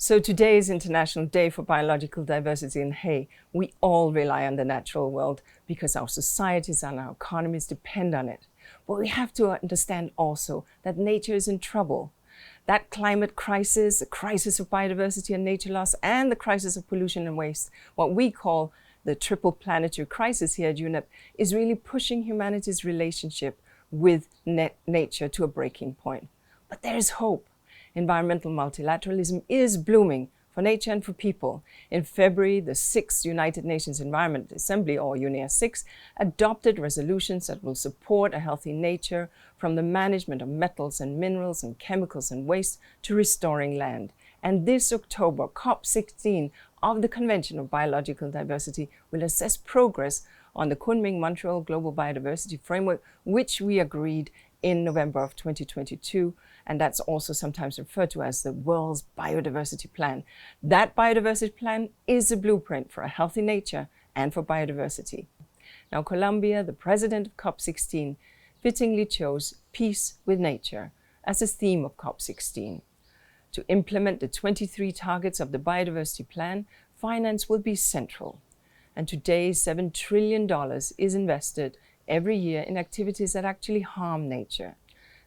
So today is International Day for Biological Diversity, and hey, we all rely on the natural world because our societies and our economies depend on it. But we have to understand also that nature is in trouble. That climate crisis, the crisis of biodiversity and nature loss, and the crisis of pollution and waste, what we call the triple planetary crisis here at UNEP, is really pushing humanity's relationship with nature to a breaking point. But there is hope. Environmental multilateralism is blooming for nature and for people. In February, the 6th United Nations Environment Assembly, or UNEA 6, adopted resolutions that will support a healthy nature, from the management of metals and minerals and chemicals and waste to restoring land. And this October, COP16 of the Convention of Biological Diversity will assess progress on the Kunming-Montreal Global Biodiversity Framework, which we agreed in November of 2022, and that's also sometimes referred to as the World's Biodiversity Plan. That biodiversity plan is a blueprint for a healthy nature and for biodiversity. Now, Colombia, the president of COP16, fittingly chose peace with nature as the theme of COP16. To implement the 23 targets of the biodiversity plan, finance will be central. And today, $7 trillion is invested every year in activities that actually harm nature.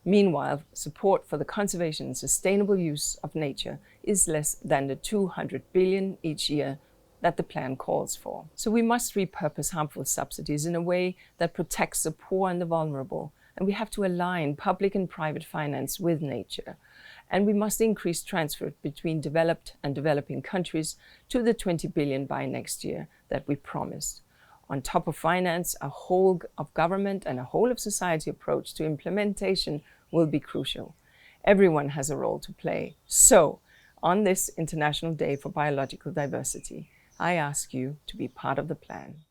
Meanwhile, support for the conservation and sustainable use of nature is less than the $200 billion each year that the plan calls for. So we must repurpose harmful subsidies in a way that protects the poor and the vulnerable. And we have to align public and private finance with nature. And we must increase transfer between developed and developing countries to the 20 billion by next year that we promised. On top of finance, a whole of government and a whole of society approach to implementation will be crucial. Everyone has a role to play. So, on this International Day for Biological Diversity, I ask you to be part of the plan.